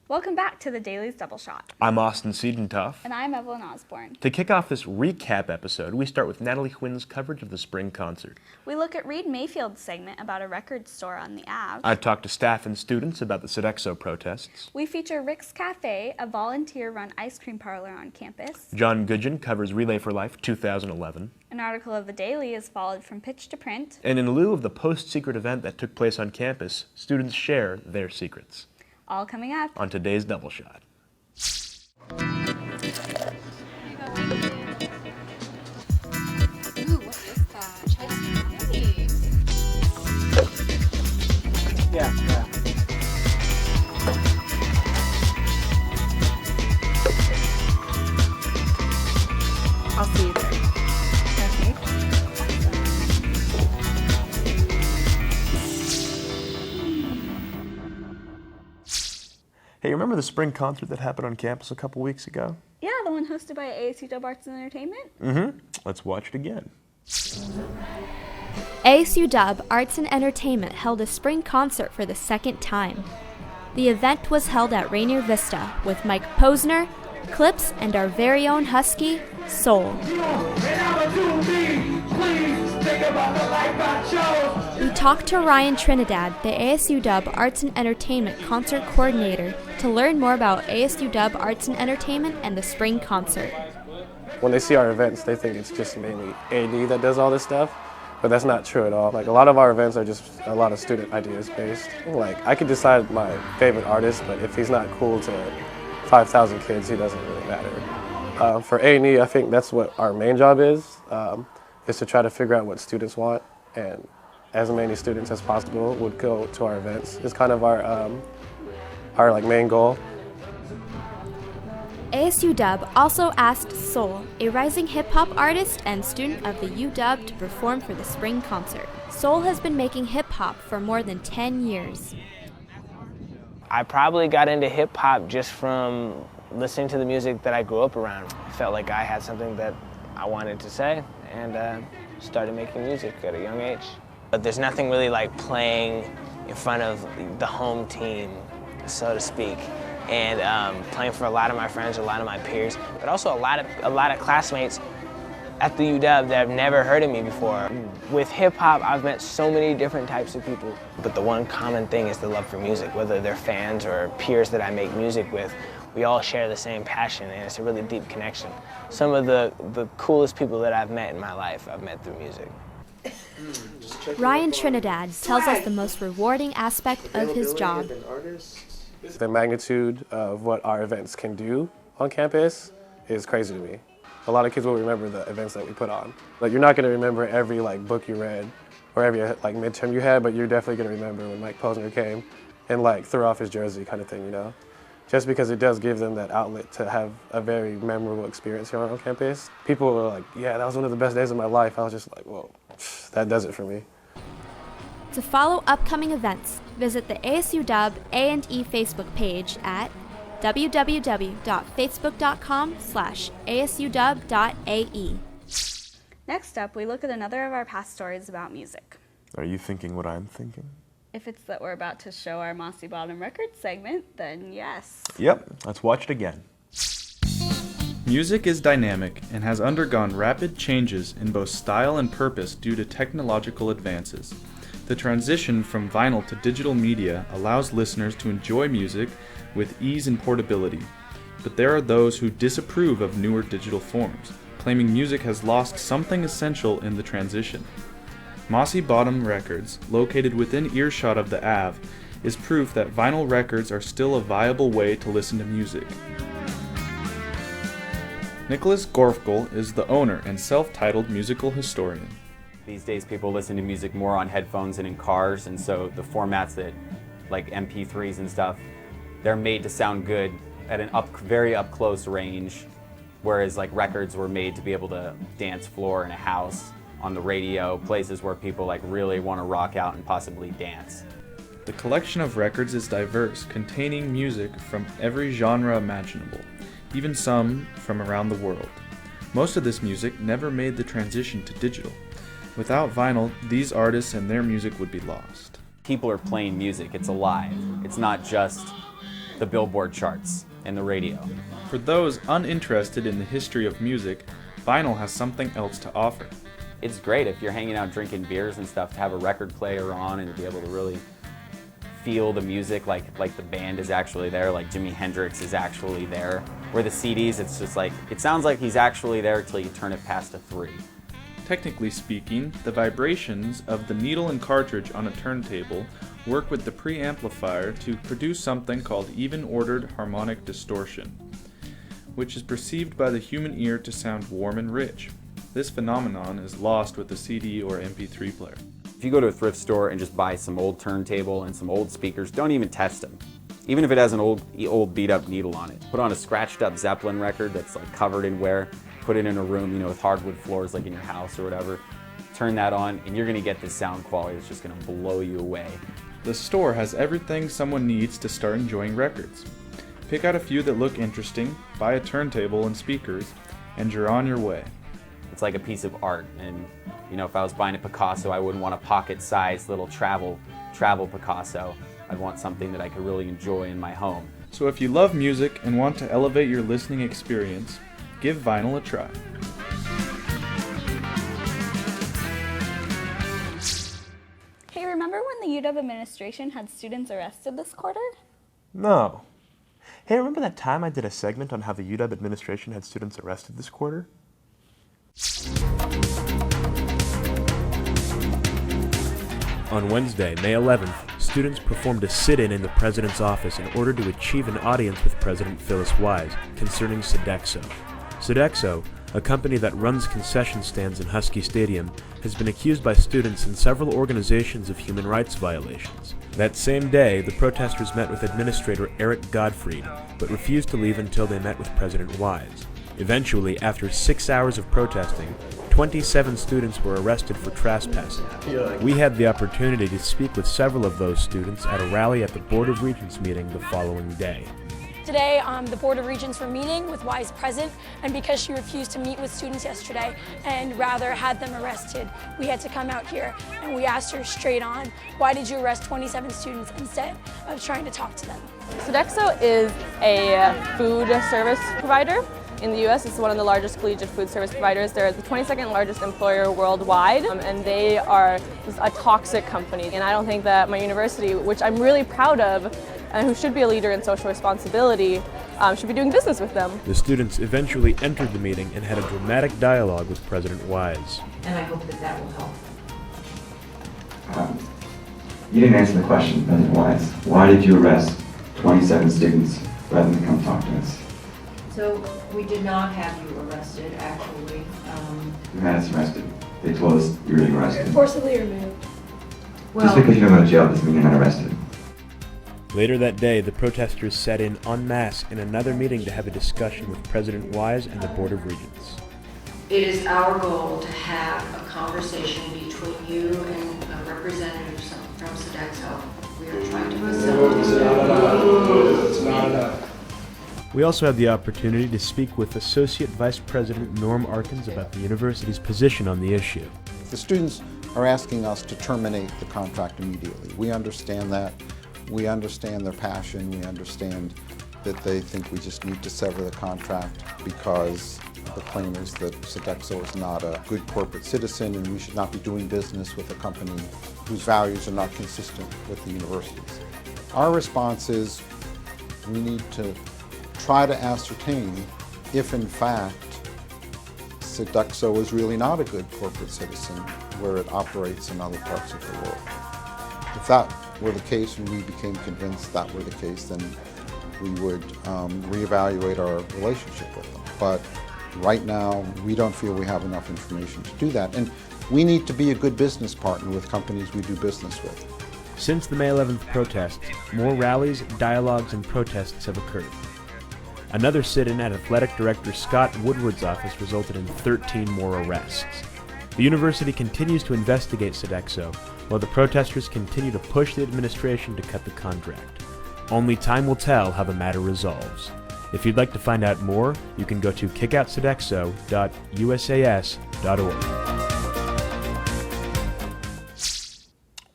Welcome back to the Daily's Double Shot. I'm Austin Siedentoff. And I'm Evelyn Osborne. To kick off this recap episode, we start with Natalie Quinn's coverage of the spring concert. We look at Reed Mayfield's segment about a record store on the Ave. I talk to staff and students about the Sodexo protests. We feature Rick's Café, a volunteer-run ice cream parlor on campus. John Goodgen covers Relay for Life 2011. An article of the Daily is followed from pitch to print. And in lieu of the PostSecret event that took place on campus, students share their secrets. All coming up on today's Double Shot. Ooh, what is that? Chinese. Yeah. I'll see you there. Okay. Hey, remember the spring concert that happened on campus a couple weeks ago? Yeah, the one hosted by ASUDub Arts and Entertainment. Let's watch it again. ASUDub Arts and Entertainment held a spring concert for the second time. The event was held at Rainier Vista with Mike Posner, Clips, and our very own husky, Soul. We talked to Ryan Trinidad, the ASUDub Arts and Entertainment concert coordinator, to learn more about ASUDub Arts and Entertainment and the spring concert. When they see our events, they think it's just mainly AD that does all this stuff, but that's not true at all. Like, a lot of our events are just a lot of student ideas based. Like, I could decide my favorite artist, but if he's not cool to 5,000 kids, he doesn't really matter. For A&E, I think that's what our main job is to try to figure out what students want, and as many students as possible would go to our events. It's kind of our main goal. ASUDub also asked Soul, a rising hip-hop artist and student of the UW, to perform for the spring concert. Soul has been making hip-hop for more than 10 years. I probably got into hip-hop just from listening to the music that I grew up around. I felt like I had something that I wanted to say, and started making music at a young age. But there's nothing really like playing in front of the home team, so to speak, and playing for a lot of my friends, a lot of my peers, but also a lot of classmates at the UW that have never heard of me before. With hip-hop, I've met so many different types of people, but the one common thing is the love for music. Whether they're fans or peers that I make music with, we all share the same passion, and it's a really deep connection. Some of the coolest people that I've met in my life, I've met through music. Ryan Trinidad tells us the most rewarding aspect of his job. The magnitude of what our events can do on campus is crazy to me. A lot of kids will remember the events that we put on. Like, you're not going to remember every book you read or every midterm you had, but you're definitely going to remember when Mike Posner came and threw off his jersey kind of thing, you know? Just because it does give them that outlet to have a very memorable experience here on campus. People were like, yeah, that was one of the best days of my life. I was just like, whoa, that does it for me. To follow upcoming events, visit the ASUDub A&E Facebook page at www.facebook.com/asudub.ae. Next up, we look at another of our past stories about music. Are you thinking what I'm thinking? If it's that we're about to show our Mossy Bottom Records segment, then yes. Yep, let's watch it again. Music is dynamic and has undergone rapid changes in both style and purpose due to technological advances. The transition from vinyl to digital media allows listeners to enjoy music with ease and portability. But there are those who disapprove of newer digital forms, claiming music has lost something essential in the transition. Mossy Bottom Records, located within earshot of the Ave, is proof that vinyl records are still a viable way to listen to music. Nicholas Gorfkel is the owner and self-titled musical historian. These days people listen to music more on headphones and in cars, and so the formats that, like MP3s and stuff, they're made to sound good at an very up close range, whereas records were made to be able to dance floor in a house, on the radio, places where people really want to rock out and possibly dance. The collection of records is diverse, containing music from every genre imaginable, even some from around the world. Most of this music never made the transition to digital. Without vinyl, these artists and their music would be lost. People are playing music, it's alive. It's not just the Billboard charts and the radio. For those uninterested in the history of music, vinyl has something else to offer. It's great if you're hanging out drinking beers and stuff to have a record player on and to be able to really feel the music like the band is actually there, like Jimi Hendrix is actually there. Where the CDs, it's just like, it sounds like he's actually there till you turn it past a 3. Technically speaking, the vibrations of the needle and cartridge on a turntable work with the preamplifier to produce something called even-ordered harmonic distortion, which is perceived by the human ear to sound warm and rich. This phenomenon is lost with the CD or MP3 player. If you go to a thrift store and just buy some old turntable and some old speakers, don't even test them. Even if it has an old beat-up needle on it. Put on a scratched-up Zeppelin record that's like covered in wear, put it in a room, you know, with hardwood floors like in your house or whatever. Turn that on and you're gonna get this sound quality that's just gonna blow you away. The store has everything someone needs to start enjoying records. Pick out a few that look interesting, buy a turntable and speakers, and you're on your way. It's like a piece of art, and you know, if I was buying a Picasso, I wouldn't want a pocket-sized little travel Picasso. I'd want something that I could really enjoy in my home. So if you love music and want to elevate your listening experience, give vinyl a try. Hey, remember when the UW administration had students arrested this quarter? No. Hey, remember that time I did a segment on how the UW administration had students arrested this quarter? On Wednesday, May 11th, students performed a sit-in in the president's office in order to achieve an audience with President Phyllis Wise concerning Sodexo. Sodexo, a company that runs concession stands in Husky Stadium, has been accused by students and several organizations of human rights violations. That same day, the protesters met with Administrator Eric Gottfried, but refused to leave until they met with President Wise. Eventually, after 6 hours of protesting, 27 students were arrested for trespassing. We had the opportunity to speak with several of those students at a rally at the Board of Regents meeting the following day. Today, the Board of Regents were meeting with Wise present, and because she refused to meet with students yesterday and rather had them arrested, we had to come out here and we asked her straight on, why did you arrest 27 students instead of trying to talk to them? Sodexo is a food service provider. In the U.S., it's one of the largest collegiate food service providers. They're the 22nd largest employer worldwide, and they are a toxic company. And I don't think that my university, which I'm really proud of, and who should be a leader in social responsibility, should be doing business with them. The students eventually entered the meeting and had a dramatic dialogue with President Wise. And I hope that that will help. You didn't answer the question, President Wise. Why did you arrest 27 students rather than come talk to us? So we did not have you arrested, actually. You had us arrested. They told us you were arrested. Forcibly removed. Just because you don't go to jail doesn't mean you're not arrested. Later that day, the protesters sat in en masse in another meeting to have a discussion with President Wise and the Board of Regents. It is our goal to have a conversation between you and a representative from Sodexo. We are trying to facilitate. It's not enough. We also had the opportunity to speak with Associate Vice President Norm Arkins about the university's position on the issue. The students are asking us to terminate the contract immediately. We understand that. We understand their passion. We understand that they think we just need to sever the contract because the claim is that Sodexo is not a good corporate citizen and we should not be doing business with a company whose values are not consistent with the university's. Our response is we need to try to ascertain if in fact Sodexo is really not a good corporate citizen where it operates in other parts of the world. If that were the case and we became convinced that were the case, then we would reevaluate our relationship with them. But right now, we don't feel we have enough information to do that. And we need to be a good business partner with companies we do business with. Since the May 11th protests, more rallies, dialogues, and protests have occurred. Another sit-in at Athletic Director Scott Woodward's office resulted in 13 more arrests. The university continues to investigate Sodexo, while the protesters continue to push the administration to cut the contract. Only time will tell how the matter resolves. If you'd like to find out more, you can go to kickoutsodexo.usas.org.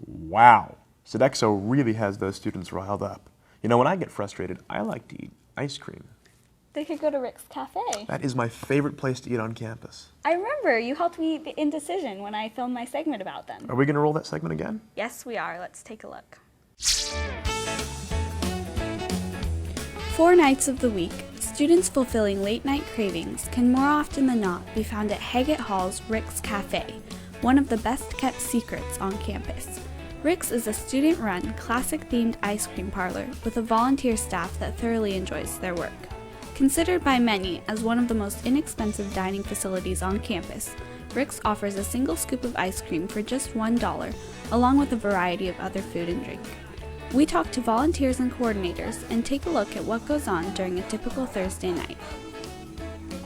Wow, Sodexo really has those students riled up. You know, when I get frustrated, I like to eat ice cream. They could go to Rick's Café. That is my favorite place to eat on campus. I remember you helped me eat the Indecision when I filmed my segment about them. Are we going to roll that segment again? Yes, we are. Let's take a look. 4 nights of the week, students fulfilling late-night cravings can more often than not be found at Haggett Hall's Rick's Café, one of the best-kept secrets on campus. Rick's is a student-run, classic-themed ice cream parlor with a volunteer staff that thoroughly enjoys their work. Considered by many as one of the most inexpensive dining facilities on campus, Rick's offers a single scoop of ice cream for just $1, along with a variety of other food and drink. We talk to volunteers and coordinators and take a look at what goes on during a typical Thursday night.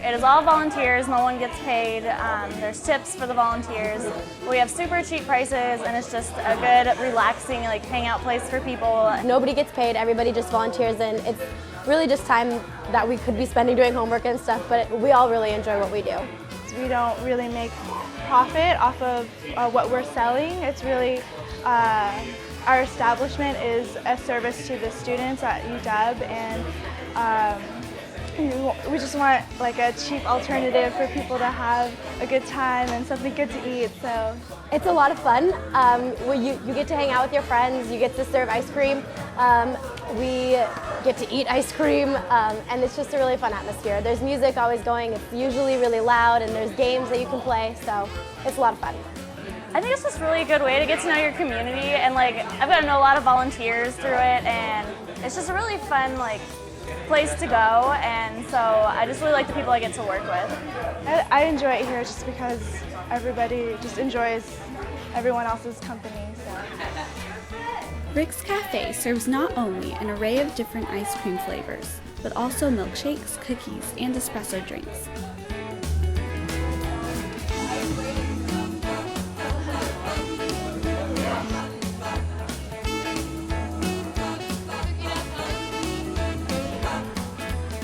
It is all volunteers, no one gets paid, there's tips for the volunteers. We have super cheap prices and it's just a good, relaxing, hangout place for people. Nobody gets paid, everybody just volunteers, and it's really just time that we could be spending doing homework and stuff, but we all really enjoy what we do. We don't really make profit off of what we're selling. It's really, our establishment is a service to the students at UW, and we just want a cheap alternative for people to have a good time and something good to eat. So it's a lot of fun. You get to hang out with your friends, you get to serve ice cream, we get to eat ice cream, and it's just a really fun atmosphere. There's music always going, it's usually really loud, and there's games that you can play, so it's a lot of fun. I think it's just really a good way to get to know your community, and I've got to know a lot of volunteers through it, and it's just a really fun place to go, and so I just really like the people I get to work with. I enjoy it here just because everybody just enjoys everyone else's company. So. Rick's Café serves not only an array of different ice cream flavors, but also milkshakes, cookies, and espresso drinks.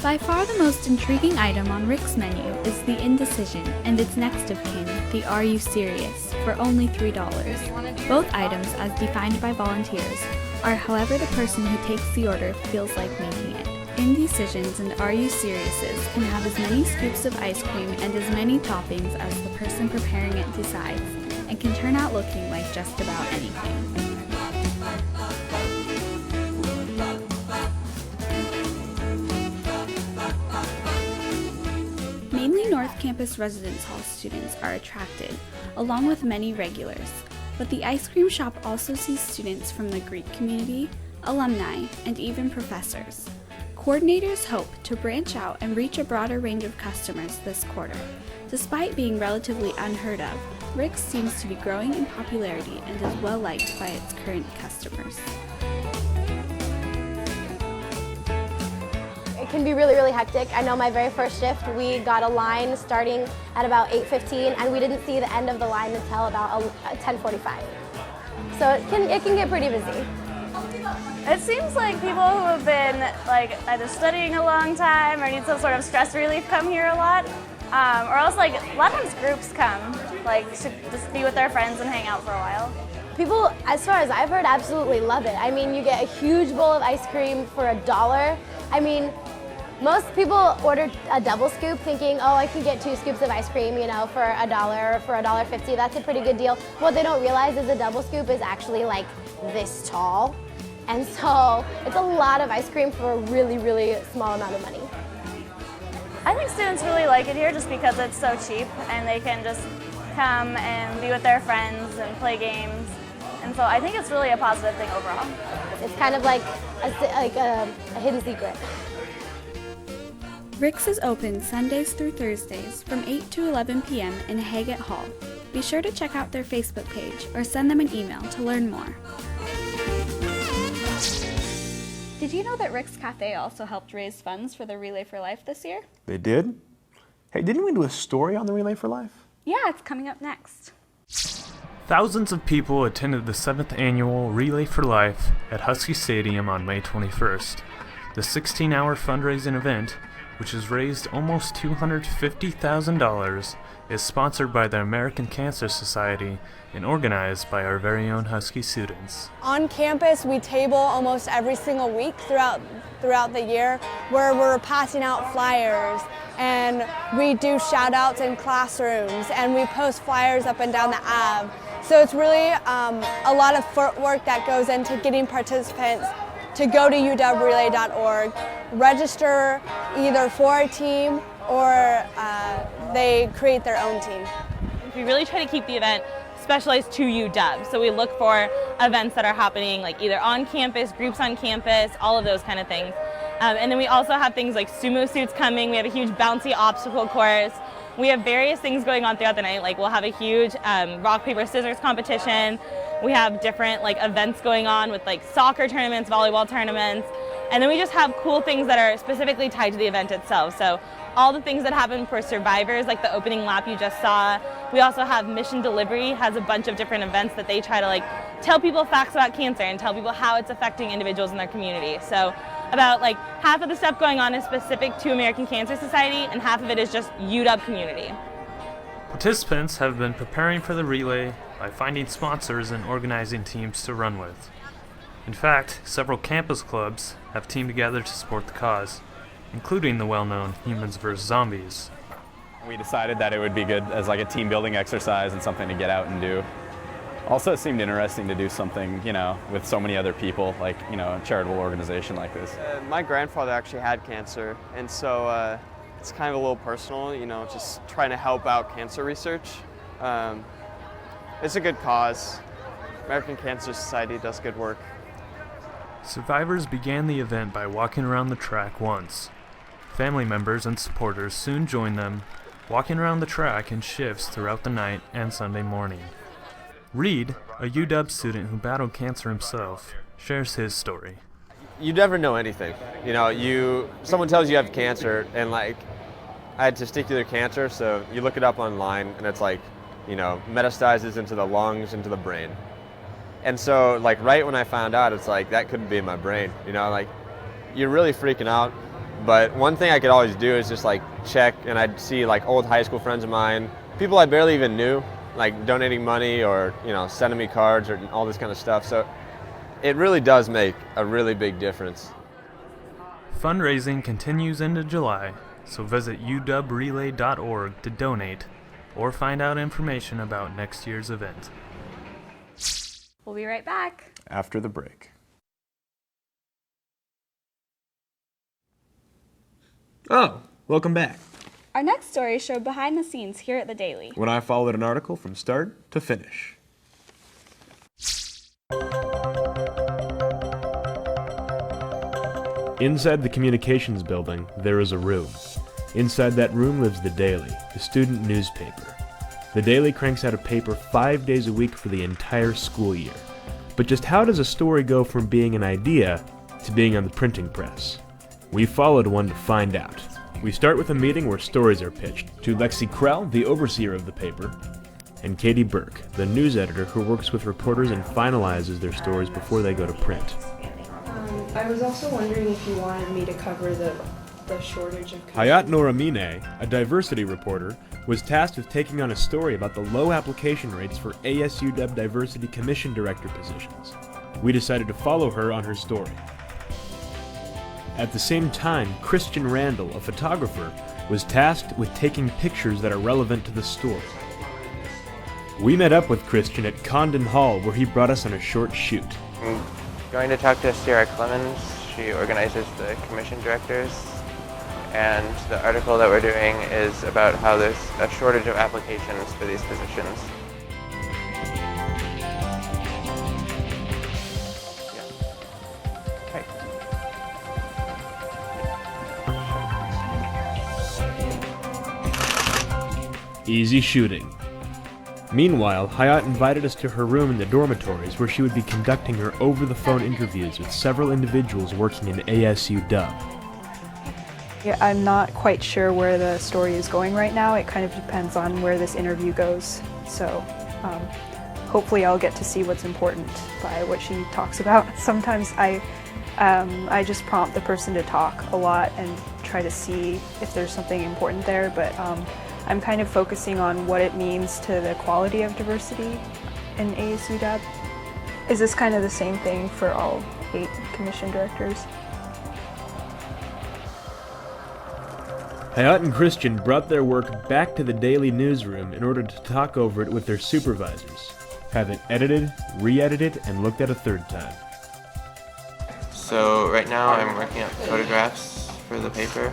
By far the most intriguing item on Rick's menu is the Indecision and its next of kin, the Are You Serious, for only $3. Both items, as defined by volunteers, are however the person who takes the order feels like making it. Indecisions and Are You Seriouses can have as many scoops of ice cream and as many toppings as the person preparing it decides, and can turn out looking like just about anything. Mainly North Campus Residence Hall students are attracted, along with many regulars, but the ice cream shop also sees students from the Greek community, alumni, and even professors. Coordinators hope to branch out and reach a broader range of customers this quarter. Despite being relatively unheard of, Rick's seems to be growing in popularity and is well liked by its current customers. It can be really, really hectic. I know my very first shift, we got a line starting at about 8:15, and we didn't see the end of the line until about 10:45. So it can get pretty busy. It seems like people who have been either studying a long time or need some sort of stress relief come here a lot, or else a lot of times groups come to just be with their friends and hang out for a while. People, as far as I've heard, absolutely love it. I mean, you get a huge bowl of ice cream for $1. I mean, most people order a double scoop thinking, oh, I can get 2 scoops of ice cream, for $1 or for $1.50. That's a pretty good deal. What they don't realize is a double scoop is actually this tall. And so it's a lot of ice cream for a really, really small amount of money. I think students really like it here just because it's so cheap and they can just come and be with their friends and play games. And so I think it's really a positive thing overall. It's kind of like a hidden secret. Rick's is open Sundays through Thursdays from 8 to 11 p.m. in Haggett Hall. Be sure to check out their Facebook page or send them an email to learn more. Did you know that Rick's Café also helped raise funds for the Relay for Life this year? They did? Hey, didn't we do a story on the Relay for Life? Yeah, it's coming up next. Thousands of people attended the 7th annual Relay for Life at Husky Stadium on May 21st. The 16-hour fundraising event which has raised almost $250,000, is sponsored by the American Cancer Society and organized by our very own Husky students. On campus, we table almost every single week throughout the year, where we're passing out flyers, and we do shout outs in classrooms, and we post flyers up and down the Ave. So it's really a lot of footwork that goes into getting participants to go to uwvideo.org, register either for a team or they create their own team. We really try to keep the event specialized to UW. So we look for events that are happening like either on campus, groups on campus, all of those kind of things. And then we also have things like sumo suits coming. We have a huge bouncy obstacle course. We have various things going on throughout the night. Like we'll have a huge rock, paper, scissors competition. We have different like events going on with like soccer tournaments, volleyball tournaments. And then we just have cool things that are specifically tied to the event itself. So all the things that happen for survivors, like the opening lap you just saw. We also have Mission Delivery, has a bunch of different events that they try to like tell people facts about cancer and tell people how it's affecting individuals in their community. So about like half of the stuff going on is specific to American Cancer Society and half of it is just UW community. Participants have been preparing for the relay by finding sponsors and organizing teams to run with. In fact, several campus clubs have teamed together to support the cause, including the well-known Humans vs. Zombies. We decided that it would be good as like a team building exercise and something to get out and do. Also, it seemed interesting to do something, with so many other people, like, a charitable organization like this. My grandfather actually had cancer, and so it's kind of a little personal, just trying to help out cancer research. It's a good cause. American Cancer Society does good work. Survivors began the event by walking around the track once. Family members and supporters soon joined them, walking around the track in shifts throughout the night and Sunday morning. Reed, a UW student who battled cancer himself, shares his story. You never know anything. Someone tells you have cancer, and I had testicular cancer, so you look it up online, and it's metastasizes into the lungs, into the brain. And so, right when I found out, it's that couldn't be in my brain. You're really freaking out. But one thing I could always do is just check, and I'd see old high school friends of mine, people I barely even knew, donating money or sending me cards or all this kind of stuff. So it really does make a really big difference. Fundraising continues into July, so visit uwrelay.org to donate or find out information about next year's event. We'll be right back after the break. Oh, welcome back. Our next story showed behind the scenes here at the Daily, when I followed an article from start to finish. Inside the communications building, there is a room. Inside that room lives the Daily, the student newspaper. The Daily cranks out a paper 5 days a week for the entire school year. But just how does a story go from being an idea to being on the printing press? We followed one to find out. We start with a meeting where stories are pitched to Lexi Krell, the overseer of the paper, and Katie Burke, the news editor who works with reporters and finalizes their stories before they go to print. I was also wondering if you wanted me to cover the shortage of... Hayat Nouramine, a diversity reporter, was tasked with taking on a story about the low application rates for ASUDub Diversity Commission Director positions. We decided to follow her on her story. At the same time, Christian Randall, a photographer, was tasked with taking pictures that are relevant to the story. We met up with Christian at Condon Hall, where he brought us on a short shoot. I'm going to talk to Sarah Clemens. She organizes the commission directors. And the article that we're doing is about how there's a shortage of applications for these positions. Easy shooting. Meanwhile, Hayat invited us to her room in the dormitories where she would be conducting her over-the-phone interviews with several individuals working in ASUDub. Yeah, I'm not quite sure where the story is going right now. It kind of depends on where this interview goes. So hopefully I'll get to see what's important by what she talks about. Sometimes I just prompt the person to talk a lot and try to see if there's something important there, but I'm kind of focusing on what it means to the quality of diversity in ASUDub. Is this kind of the same thing for all 8 commission directors? Haggett and Christian brought their work back to the daily newsroom in order to talk over it with their supervisors, have it edited, re-edited, and looked at a third time. So right now I'm working up photographs for the paper.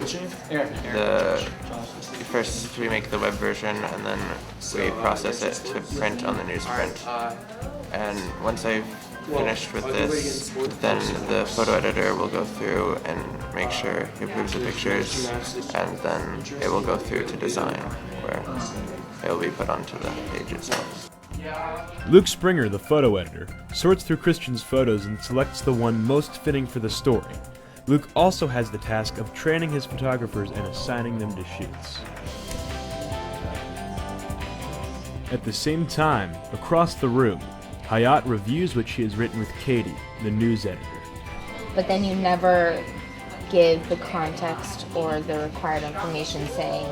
First we make the web version and then we process it to print on the newsprint. And once I've finished with this, then the photo editor will go through and make sure he approves the pictures, and then it will go through to design, where it will be put onto the page itself. Luke Springer, the photo editor, sorts through Christian's photos and selects the one most fitting for the story. Luke also has the task of training his photographers and assigning them to shoots. At the same time, across the room, Haggett reviews what she has written with Katie, the news editor. But then you never give the context or the required information saying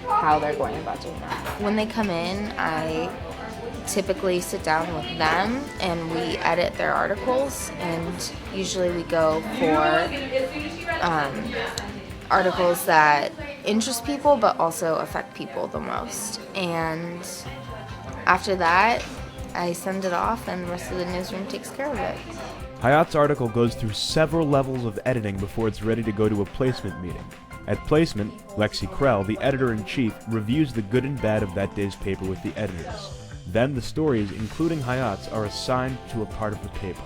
how they're going about doing that. When they come in, I typically sit down with them and we edit their articles, and usually we go for articles that interest people but also affect people the most. And after that, I send it off and the rest of the newsroom takes care of it. Haggett's article goes through several levels of editing before it's ready to go to a placement meeting. At placement, Lexi Krell, the editor-in-chief, reviews the good and bad of that day's paper with the editors. Then the stories, including Haggett's, are assigned to a part of the paper.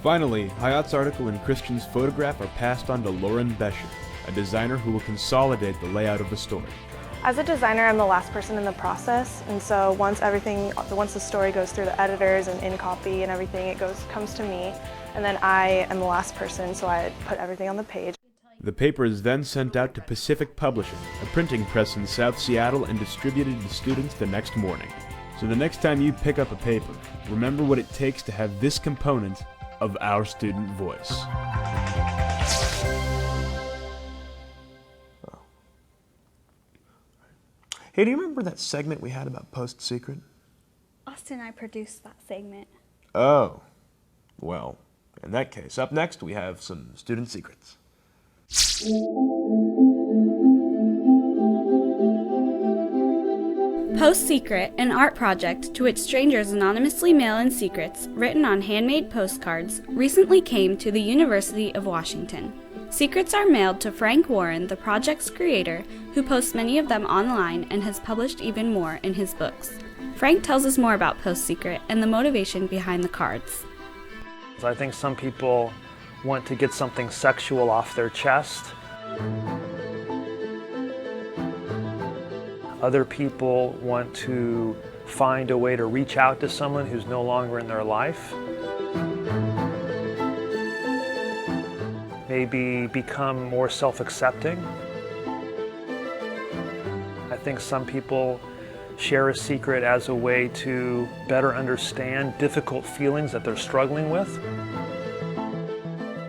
Finally, Haggett's article and Christian's photograph are passed on to Lauren Bescher, a designer who will consolidate the layout of the story. As a designer, I'm the last person in the process, and so once the story goes through the editors and in copy and everything, comes to me, and then I am the last person, so I put everything on the page. The paper is then sent out to Pacific Publishing, a printing press in South Seattle, and distributed to students the next morning. So the next time you pick up a paper, remember what it takes to have this component of our student voice. Hey, do you remember that segment we had about PostSecret? Austin and I produced that segment. Oh, well, in that case, up next we have some student secrets. PostSecret, an art project to which strangers anonymously mail in secrets written on handmade postcards, recently came to the University of Washington. Secrets are mailed to Frank Warren, the project's creator, who posts many of them online and has published even more in his books. Frank tells us more about PostSecret and the motivation behind the cards. I think some people want to get something sexual off their chest. Other people want to find a way to reach out to someone who's no longer in their life. Maybe become more self-accepting. I think some people share a secret as a way to better understand difficult feelings that they're struggling with,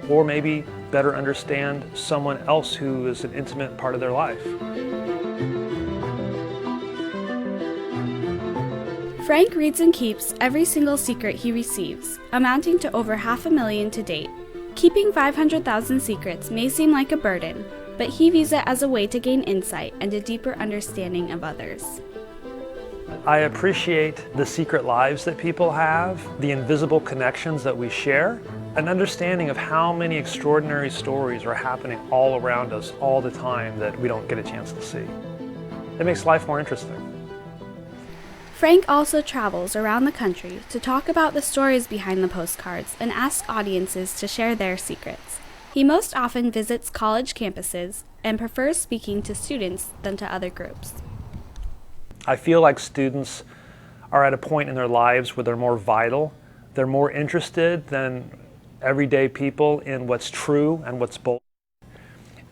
or maybe better understand someone else who is an intimate part of their life. Frank reads and keeps every single secret he receives, amounting to over 500,000 to date. Keeping 500,000 secrets may seem like a burden, but he views it as a way to gain insight and a deeper understanding of others. I appreciate the secret lives that people have, the invisible connections that we share, an understanding of how many extraordinary stories are happening all around us all the time that we don't get a chance to see. It makes life more interesting. Frank also travels around the country to talk about the stories behind the postcards and asks audiences to share their secrets. He most often visits college campuses and prefers speaking to students than to other groups. I feel like students are at a point in their lives where they're more vital, they're more interested than everyday people in what's true and what's bold.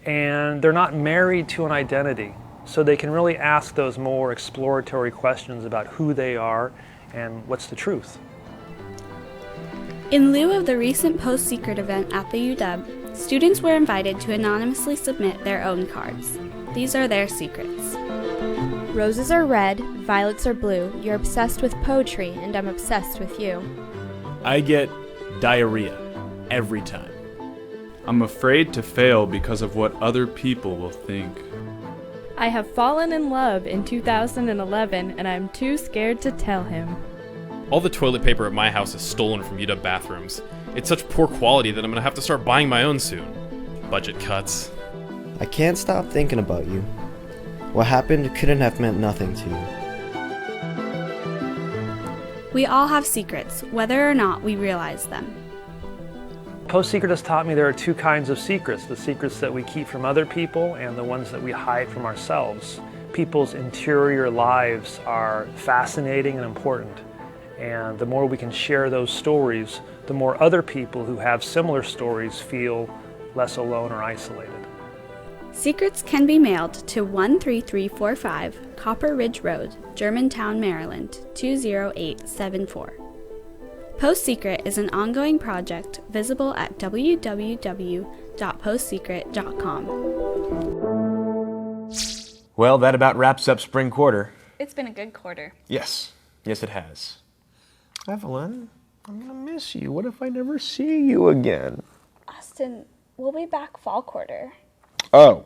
And they're not married to an identity. So they can really ask those more exploratory questions about who they are and what's the truth. In lieu of the recent PostSecret event at the UW, Students were invited to anonymously submit their own cards. These are their secrets. Roses are red, violets are blue. You're obsessed with poetry, and I'm obsessed with you. I get diarrhea every time. I'm afraid to fail because of what other people will think. I have fallen in love in 2011, and I'm too scared to tell him. All the toilet paper at my house is stolen from UW bathrooms. It's such poor quality that I'm gonna have to start buying my own soon. Budget cuts. I can't stop thinking about you. What happened couldn't have meant nothing to you. We all have secrets, whether or not we realize them. PostSecret has taught me there are two kinds of secrets, the secrets that we keep from other people and the ones that we hide from ourselves. People's interior lives are fascinating and important, and the more we can share those stories, the more other people who have similar stories feel less alone or isolated. Secrets can be mailed to 13345 Copper Ridge Road, Germantown, Maryland 20874. PostSecret is an ongoing project visible at www.postsecret.com. Well, that about wraps up spring quarter. It's been a good quarter. Yes. Yes, it has. Evelyn, I'm going to miss you. What if I never see you again? Austin, we'll be back fall quarter. Oh.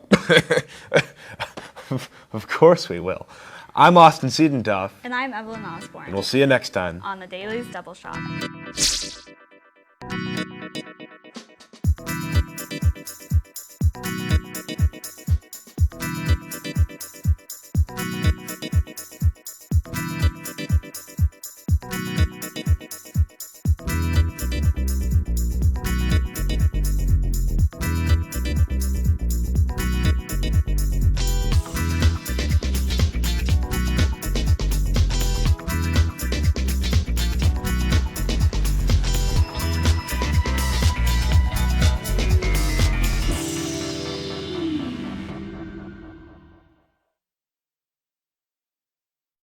Of course we will. I'm Austin Siedentoff. And I'm Evelyn Osborne. And we'll see you next time on the Daily's Double Shot.